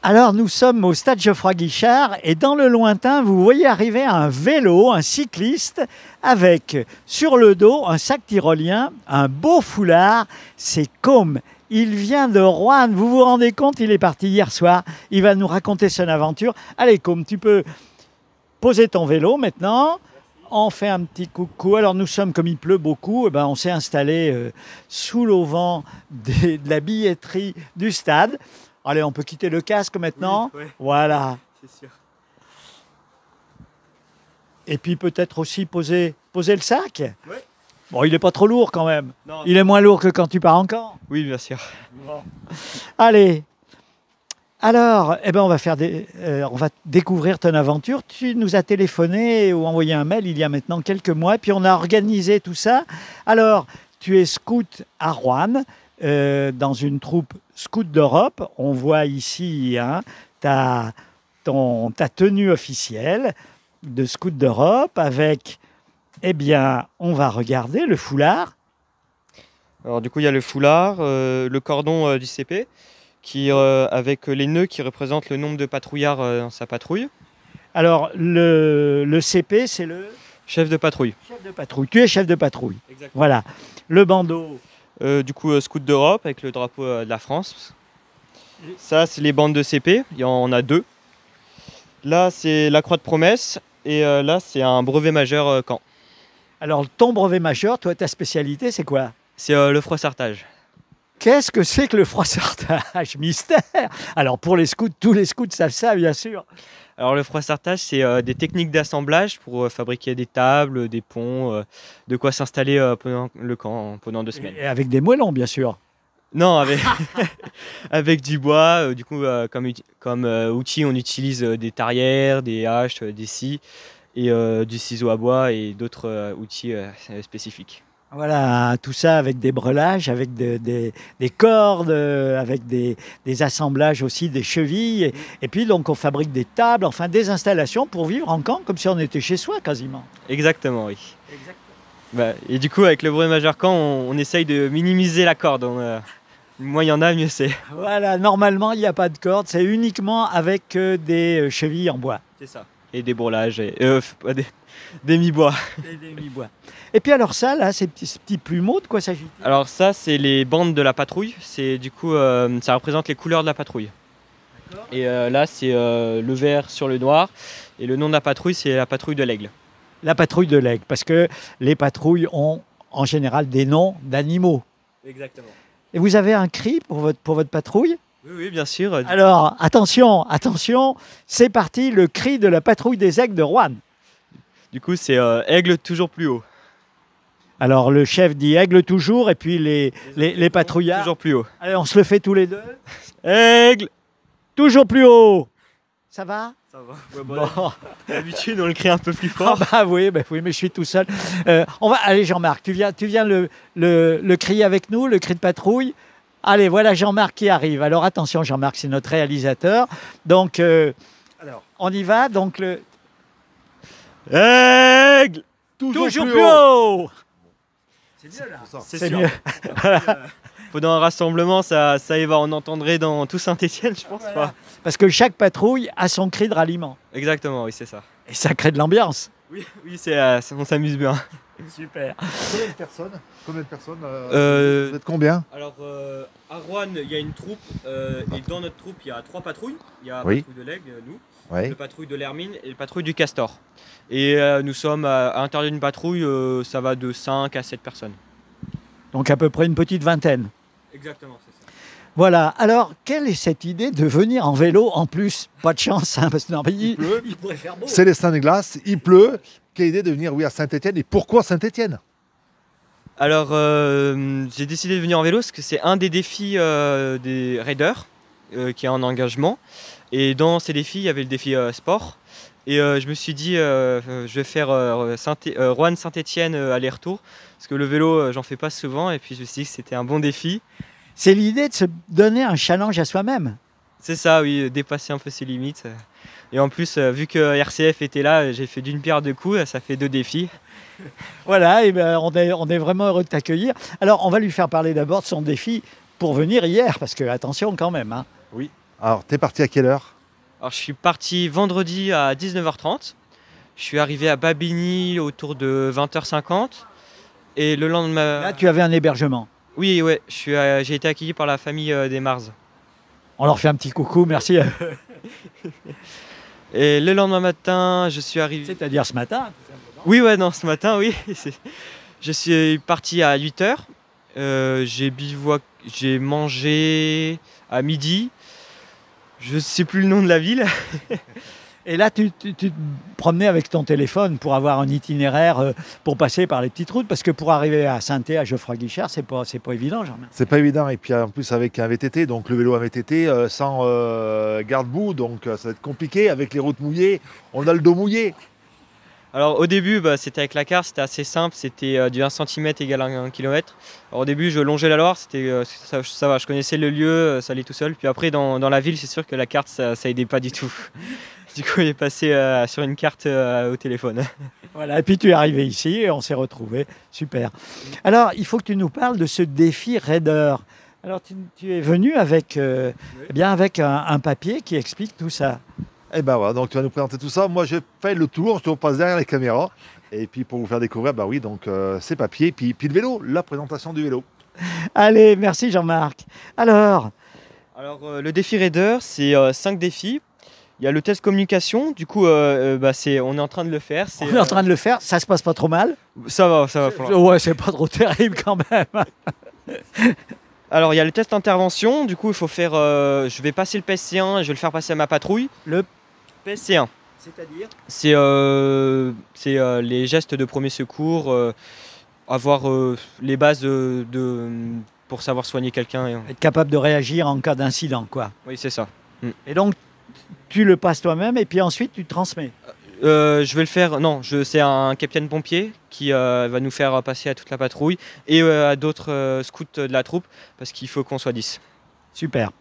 Alors, nous sommes au stade Geoffroy-Guichard et dans le lointain, vous voyez arriver un vélo, un cycliste, avec sur le dos un sac tyrolien, un beau foulard. C'est Côme. Il vient de Roanne. Vous vous rendez compte, il est parti hier soir. Il va nous raconter son aventure. Allez, Côme, tu peux poser ton vélo maintenant. On fait un petit coucou. Alors, nous sommes, comme il pleut beaucoup, on s'est installé sous l'auvent de la billetterie du stade. Allez, on peut quitter le casque maintenant. Oui, voilà. c'est sûr. Et puis peut-être aussi poser le sac. Oui. Bon, il n'est pas trop lourd quand même. Non. Il est moins lourd que quand tu pars en camp. Oui, bien sûr. Bon. Allez. Alors, on va découvrir ton aventure. Tu nous as téléphoné ou envoyé un mail il y a maintenant quelques mois, puis on a organisé tout ça. Alors, tu es scout à Roanne, dans une troupe scout d'Europe. On voit ici ta tenue officielle de scout d'Europe avec, on va regarder le foulard. Alors du coup, il y a le foulard, le cordon du CP, avec les nœuds qui représentent le nombre de patrouillards dans sa patrouille. Alors, le CP, c'est le chef de patrouille. Chef de patrouille. Tu es chef de patrouille. Exactement. Voilà. Le bandeau. Du coup, scout d'Europe avec le drapeau de la France. Ça, c'est les bandes de CP. Il y en a deux. Là, c'est la croix de promesse. Et là, c'est un brevet majeur camp. Alors, ton brevet majeur, toi, ta spécialité, c'est quoi? C'est le froissartage. Qu'est-ce que c'est que le froissartage? Mystère. Alors, pour les scouts, tous les scouts savent ça, bien sûr. Alors, le froissartage, c'est des techniques d'assemblage pour fabriquer des tables, des ponts, de quoi s'installer pendant le camp, pendant 2 semaines. Et avec des moellons, bien sûr. Non, avec du bois. Du coup, comme outil, on utilise des tarières, des haches, des scies, et du ciseau à bois et d'autres outils spécifiques. Voilà, tout ça avec des brelages, avec des cordes, avec des assemblages aussi, des chevilles. Et puis, donc, on fabrique des tables, enfin, des installations pour vivre en camp, comme si on était chez soi, quasiment. Exactement, oui. Exactement. Et du coup, avec le brevet majeur camp, on essaye de minimiser la corde. Moins il y en a, mieux c'est. Voilà, normalement, il n'y a pas de corde, c'est uniquement avec des chevilles en bois. C'est ça. Et des brelages, des mi-bois. Et des mi-bois. Et puis alors ça, là, ces petits plumeaux, de quoi s'agit-il? Alors ça, c'est les bandes de la patrouille. C'est du coup, ça représente les couleurs de la patrouille. Et là, c'est le vert sur le noir. Et le nom de la patrouille, c'est la patrouille de l'Aigle. La patrouille de l'Aigle, parce que les patrouilles ont en général des noms d'animaux. Exactement. Et vous avez un cri pour votre patrouille? Oui, bien sûr. Alors, attention, c'est parti, le cri de la patrouille des aigles de Roanne. Du coup, c'est aigle toujours plus haut. Alors, le chef dit aigle toujours, et puis les patrouillards. Toujours plus haut. Allez, on se le fait tous les deux. Aigle toujours plus haut. Ça va? Ça va. Bon. D'habitude, on le crie un peu plus fort. Oui, mais je suis tout seul. Allez, Jean-Marc, tu viens le crier avec nous, le cri de patrouille. Allez, voilà Jean-Marc qui arrive. Alors attention, Jean-Marc, c'est notre réalisateur. Donc, alors, on y va. Donc, le aigle toujours plus haut. C'est mieux là. C'est mieux. Pendant un rassemblement, ça y va, on entendrait dans tout Saint-Étienne, je pense. Voilà. Parce que chaque patrouille a son cri de ralliement. Exactement, oui, c'est ça. Et ça crée de l'ambiance. Oui, on s'amuse bien. Super. Combien de personnes vous êtes combien? Alors, à Roanne, il y a une troupe, et dans notre troupe, il y a 3 patrouilles. Il y a la Oui. patrouille de l'Aigle, nous, Oui. la patrouille de l'Hermine et la patrouille du Castor. Et nous sommes à l'intérieur d'une patrouille, ça va de 5 à 7 personnes. Donc à peu près une petite vingtaine. Exactement, c'est ça. Voilà. Alors, quelle est cette idée de venir en vélo en plus? Pas de chance, parce que il pleut. Il pourrait faire beau. C'est les stands de glace, il pleut. Quelle idée de venir à Saint-Étienne et pourquoi Saint-Étienne? Alors, j'ai décidé de venir en vélo parce que c'est un des défis des raiders qui est en engagement. Et dans ces défis, il y avait le défi sport. Et je me suis dit, je vais faire Roanne-Saint-Étienne aller-retour. Parce que le vélo, j'en fais pas souvent. Et puis je me suis dit que c'était un bon défi. C'est l'idée de se donner un challenge à soi-même. C'est ça, oui, dépasser un peu ses limites. Et en plus, vu que RCF était là, j'ai fait d'une pierre deux coups, ça fait 2 défis. Voilà, et on est vraiment heureux de t'accueillir. Alors, on va lui faire parler d'abord de son défi pour venir hier, parce que attention quand même. Hein. Oui. Alors, t'es parti à quelle heure? Alors, je suis parti vendredi à 19h30. Je suis arrivé à Babigny autour de 20h50. Et le lendemain... Là, tu avais un hébergement. Oui, ouais, j'ai été accueilli par la famille des Mars. On leur fait un petit coucou, merci. Et le lendemain matin, je suis arrivé... C'est-à-dire ce matin, tout simplement. Oui, ouais, non, ce matin, oui. Je suis parti à 8h. J'ai mangé à midi. Je ne sais plus le nom de la ville. Et là, tu te promenais avec ton téléphone pour avoir un itinéraire, pour passer par les petites routes, parce que pour arriver à Saint-Étienne, à Geoffroy-Guichard, c'est pas évident, Germain. C'est pas évident. Et puis en plus avec un VTT, donc le vélo à VTT, sans garde-boue, donc ça va être compliqué. Avec les routes mouillées, on a le dos mouillé. Alors au début, c'était avec la carte, c'était assez simple, c'était du 1 cm égale 1 km. Alors, au début, je longeais la Loire, ça va, je connaissais le lieu, ça allait tout seul. Puis après, dans la ville, c'est sûr que la carte, ça aidait pas du tout. Du coup, il est passé sur une carte au téléphone. Voilà, et puis tu es arrivé ici et on s'est retrouvés. Super. Alors, il faut que tu nous parles de ce défi Raider. Alors, tu es venu avec, avec un papier qui explique tout ça. Et ben voilà, donc tu vas nous présenter tout ça. Moi, je fais le tour, je te repasse derrière les caméras. Et puis pour vous faire découvrir, bah oui, donc ces papiers, puis le vélo, la présentation du vélo. Allez, merci Jean-Marc. Alors, le défi Raider, c'est 5 défis. Il y a le test communication, du coup, on est en train de le faire. on est en train de le faire, ça se passe pas trop mal. Ça va. Ouais, c'est pas trop terrible quand même. Alors, il y a le test intervention, du coup, il faut faire. Je vais passer le PSC1 et je vais le faire passer à ma patrouille. Le PSC1. C'est-à-dire? C'est les gestes de premier secours, avoir les bases pour savoir soigner quelqu'un. Être capable de réagir en cas d'incident, quoi. Oui, c'est ça. Et donc, tu le passes toi-même et puis ensuite tu transmets. Je vais le faire. Non, c'est un capitaine pompier qui va nous faire passer à toute la patrouille et à d'autres scouts de la troupe parce qu'il faut qu'on soit 10. Super.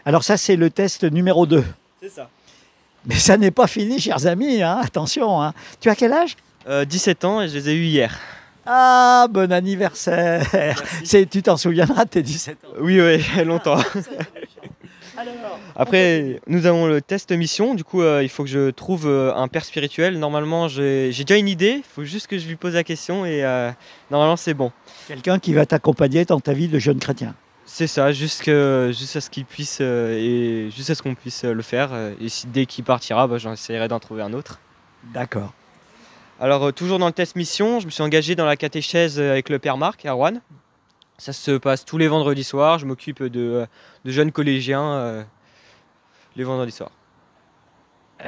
Alors ça, c'est le test numéro 2. C'est ça. Mais ça n'est pas fini, chers amis, hein. Attention. Hein. Tu as quel âge? 17 ans et je les ai eus hier. Ah, bon anniversaire. Tu t'en souviendras de tes 17 ans. Oui, longtemps. Après, nous avons le test mission. Du coup, il faut que je trouve un père spirituel. Normalement, j'ai déjà une idée. Il faut juste que je lui pose la question et normalement, c'est bon. Quelqu'un qui va t'accompagner dans ta vie de jeune chrétien. C'est ça, juste à ce qu'il puisse et juste à ce qu'on puisse le faire. Et dès qu'il partira, j'essaierai d'en trouver un autre. D'accord. Alors, toujours dans le test mission, je me suis engagé dans la catéchèse avec le père Marc à Rouen. Ça se passe tous les vendredis soirs. Je m'occupe de jeunes collégiens les vendredis soirs.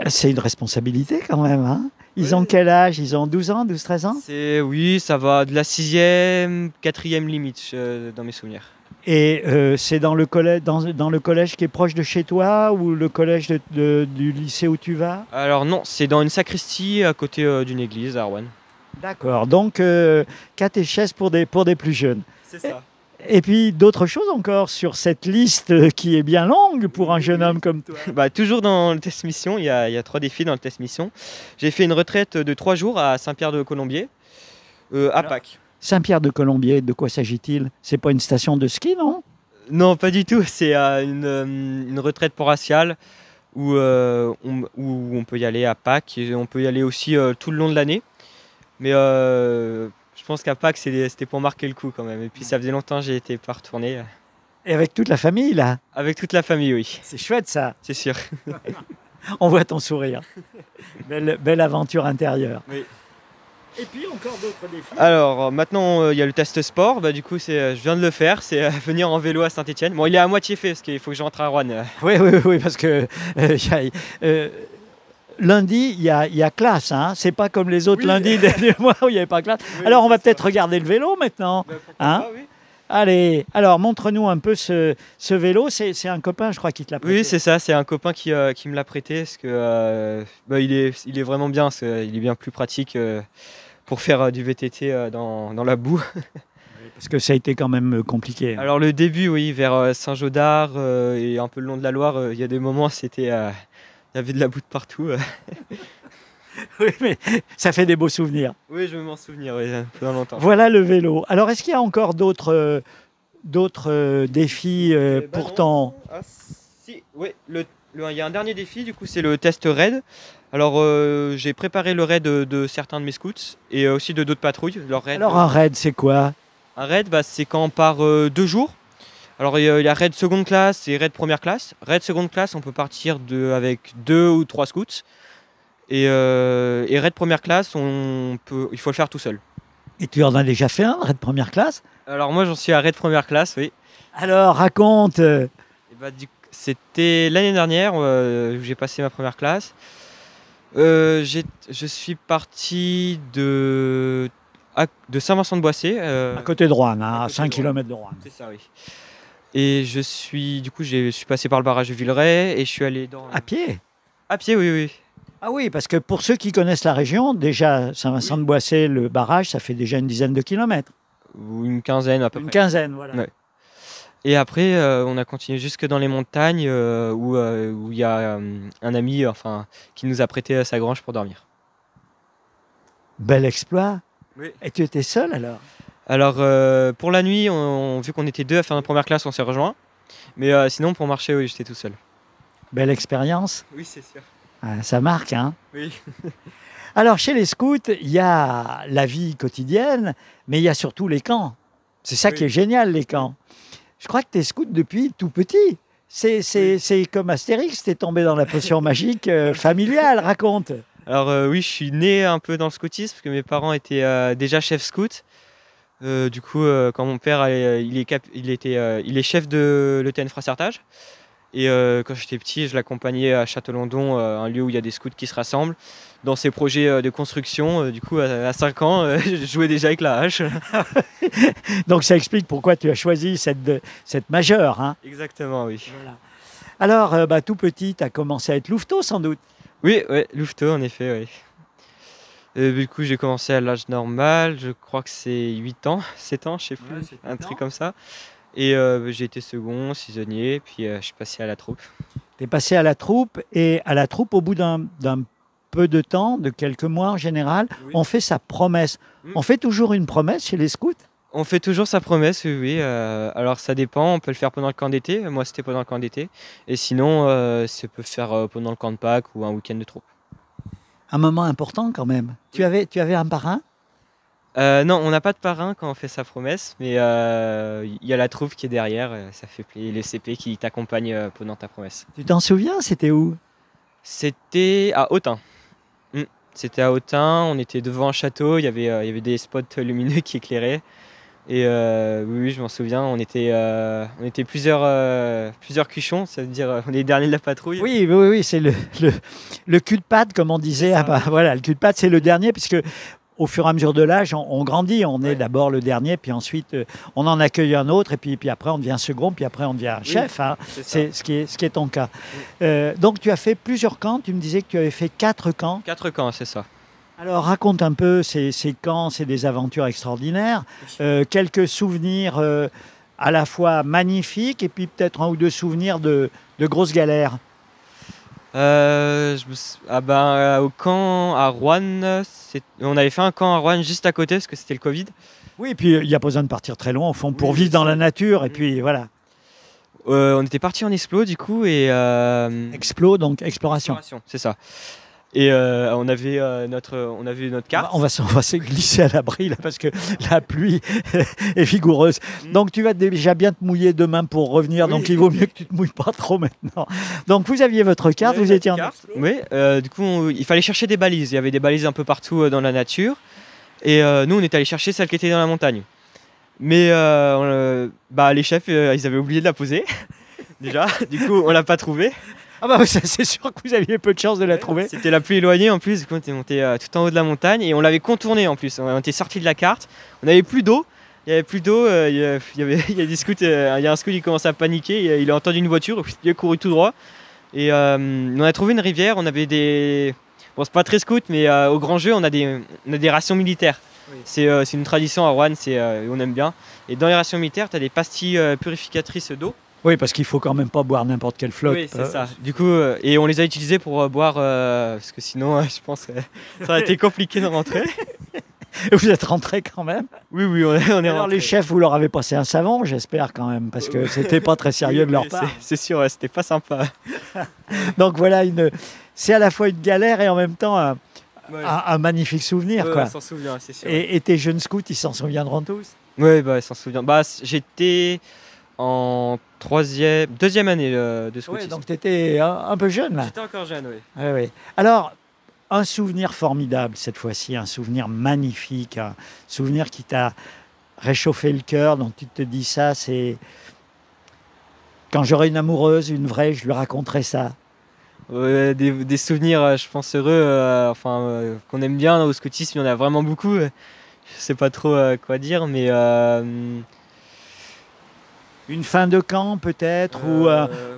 C'est une responsabilité quand même. Hein. Ils ont quel âge? Ils ont 12 ans, 12-13 ans? Oui, ça va de la 6e, 4e limite dans mes souvenirs. Et c'est dans le collège qui est proche de chez toi ou le collège du lycée où tu vas? Alors non, c'est dans une sacristie à côté d'une église à Rouen. D'accord, donc catéchèse pour des plus jeunes. C'est ça. Et puis d'autres choses encore sur cette liste qui est bien longue pour un jeune homme comme toi. Toujours dans le test mission, il y a 3 défis dans le test mission. J'ai fait une retraite de 3 jours à Saint-Pierre-de-Colombier, à Pâques. Saint-Pierre-de-Colombier, de quoi s'agit-il? C'est pas une station de ski, non? Non, pas du tout. C'est une retraite paroissiale où on peut y aller à Pâques. Et on peut y aller aussi tout le long de l'année. Mais je pense qu'à Pâques, c'était pour marquer le coup quand même. Et puis ça faisait longtemps que j'ai été pas retourné. Et avec toute la famille, là? Avec toute la famille, oui. C'est chouette, ça. C'est sûr. On voit ton sourire. Belle aventure intérieure. Oui. Et puis encore d'autres défis. Alors maintenant, il y a le test sport. Du coup, je viens de le faire. C'est venir en vélo à Saint-Étienne. Bon, il est à moitié fait parce qu'il faut que je rentre à Rouen. Oui, parce que lundi, il y a classe. Hein. C'est pas comme les autres lundis des mois où il n'y avait pas classe. Oui, alors, on va peut-être regarder le vélo maintenant. Hein? Oui. Allez, alors montre-nous un peu ce vélo. C'est un copain, je crois, qui te l'a prêté. Oui, c'est ça. C'est un copain qui me l'a prêté parce que il est vraiment bien. Il est bien plus pratique pour faire du VTT dans la boue. Parce que ça a été quand même compliqué. Alors le début, oui, vers Saint-Gaudard et un peu le long de la Loire, il y a des moments, il y avait de la boue de partout. Oui, mais ça fait des beaux souvenirs. Oui, je vais m'en souvenir, oui, pendant longtemps. Voilà le vélo. Alors, est-ce qu'il y a encore d'autres défis pour ton... Ah, si. Oui, il y a un dernier défi, du coup, c'est le test raid. Alors, j'ai préparé le raid de certains de mes scouts et aussi de d'autres patrouilles. Leur raid, Alors un raid, c'est quoi? un raid, bah, c'est quand on part 2 jours. Alors, il y a raid seconde classe et raid première classe. Raid seconde classe, on peut partir avec 2 ou 3 scouts. Et raid première classe, il faut le faire tout seul. Et tu en as déjà fait un raid première classe? Alors, moi, j'en suis à raid première classe, oui. Alors raconte. Et bah, c'était l'année dernière où j'ai passé ma première classe. Je suis parti de Saint-Vincent-de-Boissé. À côté de Roanne, hein, à à côté 5 de Roanne. km de Roanne. C'est ça, oui. Et je suis passé par le barrage de Villeray et je suis allé dans. À pied? À pied, oui, oui. Ah oui, parce que pour ceux qui connaissent la région, déjà Saint-Vincent-de-Boissé, le barrage, ça fait déjà une dizaine de kilomètres. Ou une quinzaine à peu Une près. quinzaine, voilà. Ouais. Et après, on a continué jusque dans les montagnes où il y a un ami qui nous a prêté sa grange pour dormir. Bel exploit. Oui. Et tu étais seul alors? Alors, pour la nuit, vu qu'on était 2 à faire notre première classe, on s'est rejoints. Mais sinon, pour marcher, oui, j'étais tout seul. Belle expérience. Oui, c'est sûr. Ah, ça marque, hein? Oui. Alors, chez les scouts, il y a la vie quotidienne, mais il y a surtout les camps. C'est ça qui est génial, les camps. Je crois que tu es scout depuis tout petit. C'est comme Astérix, t'es tombé dans la potion magique familiale, raconte. Alors oui, je suis né un peu dans le scoutisme, parce que mes parents étaient déjà chefs scouts. Du coup, quand mon père, il est chef de l'ETN Frassertage. Et quand j'étais petit, je l'accompagnais à Château-Landon, un lieu où il y a des scouts qui se rassemblent, dans ces projets de construction. Du coup, à 5 ans, je jouais déjà avec la hache. Donc ça explique pourquoi tu as choisi cette majeure. Hein. Exactement, oui. Voilà. Alors, tout petit, tu as commencé à être louveteau sans doute. Oui, ouais, louveteau, en effet, oui. Du coup, j'ai commencé à l'âge normal, je crois que c'est 8 ans, 7 ans, je sais plus, un truc comme ça. Et j'ai été second, saisonnier, puis je suis passé à la troupe. Tu es passé à la troupe, et à la troupe, au bout d'un peu de temps, de quelques mois en général, on fait sa promesse. On fait toujours une promesse chez les scouts? On fait toujours sa promesse, oui. Alors ça dépend, on peut le faire pendant le camp d'été, moi c'était pendant le camp d'été. Et sinon, ça peut se faire pendant le camp de Pâques ou un week-end de troupe. Un moment important quand même. Tu avais un parrain? Non, on n'a pas de parrain quand on fait sa promesse, mais il y a la troupe qui est derrière, ça fait plaisir, les CP qui t'accompagnent pendant ta promesse. Tu t'en souviens? C'était où? C'était à Autun. C'était à Autun, on était devant un château, il y avait des spots lumineux qui éclairaient. Et oui, je m'en souviens, on était plusieurs cuchons, ça veut dire on est les derniers de la patrouille. Oui, c'est le cul de patte, comme on disait. Ah bah, voilà, le cul de patte, c'est le dernier, puisque au fur et à mesure de l'âge, on grandit. On est d'abord le dernier, puis ensuite on en accueille un autre, et puis après on devient second, puis après on devient chef. Hein. C'est ce qui est ton cas. Donc tu as fait plusieurs camps, tu me disais que tu avais fait 4 camps. 4 camps, c'est ça. Alors raconte un peu ces camps, c'est des aventures extraordinaires. Quelques souvenirs à la fois magnifiques, et puis peut-être 1 ou 2 souvenirs de grosses galères. Au camp à Roanne, on avait fait un camp à Roanne juste à côté parce que c'était le Covid. Oui, et puis il n'y a pas besoin de partir très loin au fond pour vivre dans la nature, et puis voilà. On était parti en explo du coup et Explo, donc exploration. C'est ça. Et on avait notre carte. On va se glisser à l'abri là parce que la pluie est vigoureuse. Donc tu vas déjà bien te mouiller demain pour revenir. Donc il vaut mieux que tu te mouilles pas trop maintenant. Donc vous aviez votre carte, vous étiez en carte. Oui. Du coup, il fallait chercher des balises. Il y avait des balises un peu partout dans la nature. Et nous, on est allé chercher celles qui étaient dans la montagne. Mais les chefs, ils avaient oublié de la poser. Déjà. Du coup, on l'a pas trouvée. Ah bah c'est sûr que vous aviez peu de chance de la trouver. C'était la plus éloignée en plus, on était monté tout en haut de la montagne et on l'avait contournée en plus. On était sorti de la carte, on n'avait plus d'eau. Il n'y avait plus d'eau, il y a des scouts, il y a un scout qui commence à paniquer, il a entendu une voiture, il a couru tout droit. Et on a trouvé une rivière, on avait des... Bon, c'est pas très scout, mais au grand jeu, on a des rations militaires. Oui. C'est une tradition à Roanne, on aime bien. Et dans les rations militaires, tu as des pastilles purificatrices d'eau. Oui, parce qu'il faut quand même pas boire n'importe quelle flotte. Oui, c'est ça. Du coup, et on les a utilisées pour boire, parce que sinon, je pense que ça aurait été compliqué de rentrer. Vous êtes rentrés quand même. Oui, oui, on est Alors rentrés. les chefs, vous leur avez passé un savon, j'espère quand même, parce que c'était pas très sérieux Oui, de leur oui, part. c'est sûr, ouais, c'était pas sympa. Donc voilà, c'est à la fois une galère et en même temps Ouais. un magnifique souvenir. Ouais, Quoi. on s'en souvient, c'est sûr. Et tes jeunes scouts, ils s'en souviendront tous. Ouais, bah, elle s'en souvient. Bah, j'étais en deuxième année de Oui, scoutisme. donc tu étais un peu jeune là. J'étais encore jeune, oui. Ouais, ouais. Alors, un souvenir formidable cette fois-ci, un souvenir magnifique, un souvenir qui t'a réchauffé le cœur, dont tu te dis ça, c'est quand j'aurai une amoureuse, une vraie, je lui raconterai ça. Ouais, des souvenirs, je pense, heureux, qu'on aime bien au scoutisme, il y en a vraiment beaucoup. Je sais pas trop quoi dire, mais Une fin de camp peut-être, ou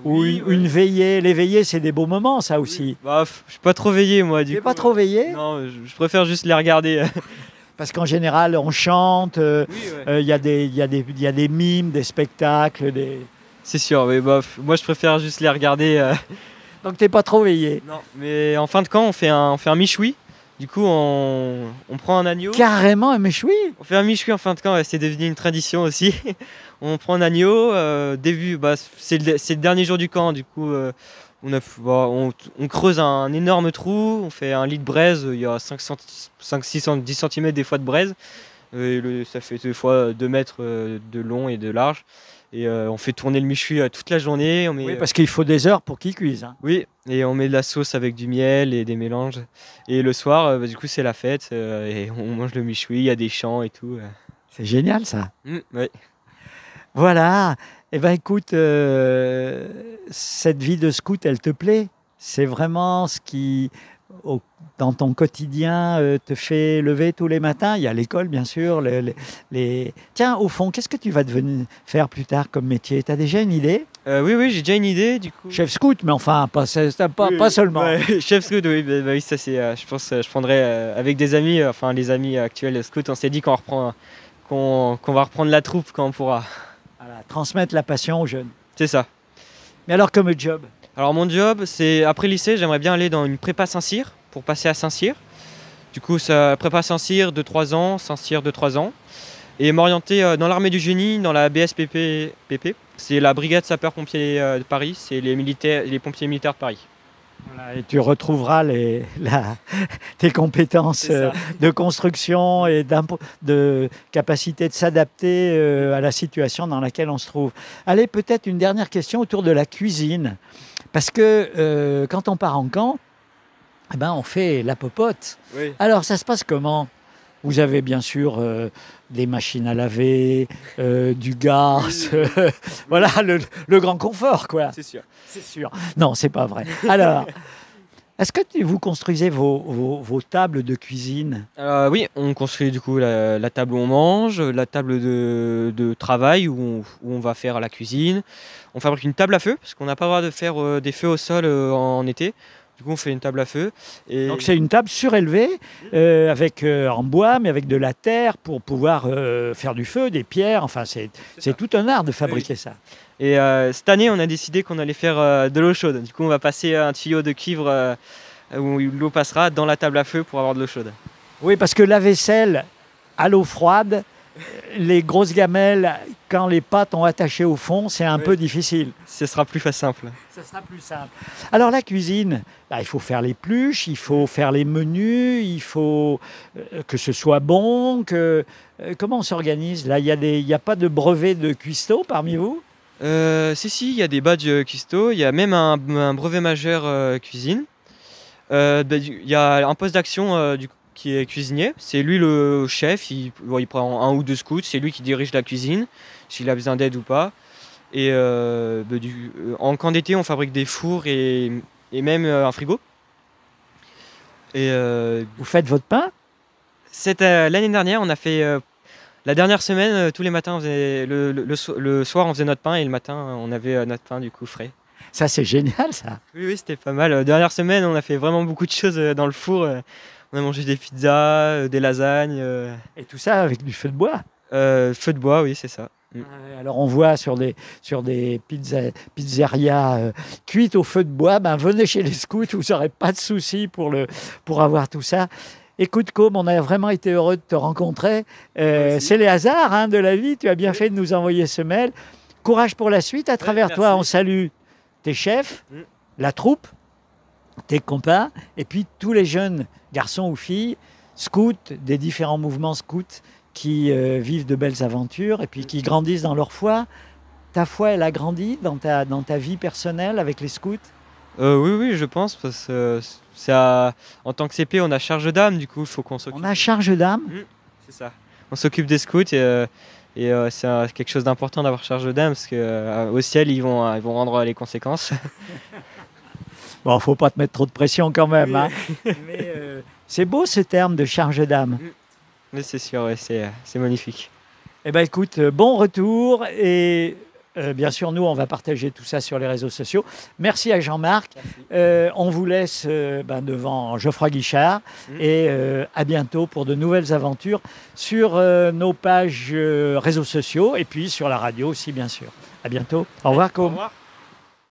oui, une veillée. Les veillées, c'est des beaux moments, ça aussi. oui. Bah, je suis pas trop veillé, moi, Tu du n'es coup. pas trop veillé? Non, je préfère juste les regarder. Parce qu'en général, on chante, il Oui, ouais. y a des mimes, des spectacles. C'est sûr, mais bah, moi, je préfère juste les regarder. Donc, tu n'es pas trop veillé. Non, mais en fin de camp, on fait un michoui. Du coup, on prend un agneau. Carrément un méchoui. On fait un michoui en fin de camp, ouais, c'est devenu une tradition aussi. On prend un agneau, c'est le dernier jour du camp, du coup on creuse un énorme trou, on fait un lit de braise, il y a 10 cm des fois de braise, ça fait des fois 2 mètres de long et de large. Et on fait tourner le michoui toute la journée. Oui, parce qu'il faut des heures pour qu'il cuise. Hein. Oui, et on met de la sauce avec du miel et des mélanges. Et le soir, du coup, c'est la fête et on mange le michoui, il y a des chants et tout. C'est génial ça. Ouais. Voilà. Eh bien, écoute, cette vie de scout, elle te plaît? C'est vraiment ce qui, dans ton quotidien, te fait lever tous les matins? Il y a l'école, bien sûr. Tiens, au fond, qu'est-ce que tu vas devenir faire plus tard comme métier? Tu as déjà une idée? Oui, j'ai déjà une idée, du coup. Chef scout, mais enfin, pas Oui, seulement. ouais, chef scout, oui, oui, ça c'est. Je pense, je prendrai avec des amis, les amis actuels scouts. On s'est dit qu'on va reprendre la troupe quand on pourra. Voilà, transmettre la passion aux jeunes. C'est ça. Mais alors, comme job? Alors mon job, c'est après le lycée, j'aimerais bien aller dans une prépa Saint-Cyr pour passer à Saint-Cyr. Du coup, ça prépa Saint-Cyr de 3 ans, Saint-Cyr de 3 ans. Et m'orienter dans l'armée du génie, dans la BSPP. C'est la brigade sapeurs-pompiers de Paris, c'est les pompiers militaires de Paris. Voilà, et tu retrouveras tes compétences C'est ça. de construction et de capacité de s'adapter à la situation dans laquelle on se trouve. Allez, peut-être une dernière question autour de la cuisine. Parce que quand on part en camp, eh ben, on fait la popote. Oui. Alors, ça se passe comment? Vous avez bien sûr des machines à laver, du gaz, voilà le grand confort, quoi. C'est sûr. C'est sûr. Non, c'est pas vrai. Alors, est-ce que vous construisez vos tables de cuisine? Oui, on construit du coup la table où on mange, la table de travail où on va faire la cuisine. On fabrique une table à feu parce qu'on n'a pas le droit de faire des feux au sol en été. Du coup, on fait une table à feu. Et Donc c'est une table surélevée en bois, mais avec de la terre pour pouvoir faire du feu, des pierres. Enfin, c'est tout un art de fabriquer ça. Et cette année, on a décidé qu'on allait faire de l'eau chaude. Du coup, on va passer un tuyau de cuivre où l'eau passera dans la table à feu pour avoir de l'eau chaude. Oui, parce que la vaisselle à l'eau froide, les grosses gamelles, quand les pâtes ont attaché au fond, c'est un peu difficile. Ce sera plus simple. Ça sera plus simple. Alors la cuisine, il faut faire les pluches, il faut faire les menus, il faut que ce soit bon. Comment on s'organise? Là, il n'y a pas de brevet de cuistot parmi vous? Si, il y a des badges cuistot, il y a même un brevet majeur cuisine. Il y a un poste d'action qui est cuisinier. C'est lui le chef, il prend 1 ou 2 scouts, c'est lui qui dirige la cuisine, s'il a besoin d'aide ou pas. Et en camp d'été, on fabrique des fours et même un frigo. Et Vous faites votre pain? l'année dernière, on a fait la dernière semaine, tous les matins, on faisait, le soir, on faisait notre pain et le matin, on avait notre pain du coup frais. Ça, c'est génial, ça. Oui, c'était pas mal. Dernière semaine, on a fait vraiment beaucoup de choses dans le four. On a mangé des pizzas, des lasagnes. Et tout ça avec du feu de bois. Feu de bois, oui, c'est ça. Alors on voit sur des pizzerias cuites au feu de bois, venez chez les scouts, vous n'aurez pas de soucis pour avoir tout ça. Écoute, Com, on a vraiment été heureux de te rencontrer. C'est les hasards hein, de la vie. Tu as bien fait de nous envoyer ce mail. Courage pour la suite. À travers toi, on salue tes chefs, la troupe, tes compas, et puis tous les jeunes garçons ou filles, scouts, des différents mouvements scouts qui vivent de belles aventures et puis qui grandissent dans leur foi. Ta foi, elle a grandi dans ta vie personnelle avec les scouts? Oui, je pense, parce que en tant que CP, on a charge d'âme, du coup, il faut qu'on s'occupe. On a charge d'âme. C'est ça. On s'occupe des scouts et c'est quelque chose d'important d'avoir charge d'âme, parce qu'au ciel, ils vont rendre les conséquences. Bon, faut pas te mettre trop de pression quand même. Hein. Mais c'est beau ce terme de charge d'âme. Mais c'est sûr, ouais, c'est magnifique. Eh bien, écoute, bon retour et bien sûr, nous, on va partager tout ça sur les réseaux sociaux. Merci à Jean-Marc. On vous laisse devant Geoffroy Guichard et à bientôt pour de nouvelles aventures sur nos pages réseaux sociaux et puis sur la radio aussi, bien sûr. À bientôt. Au revoir, Com. Au revoir.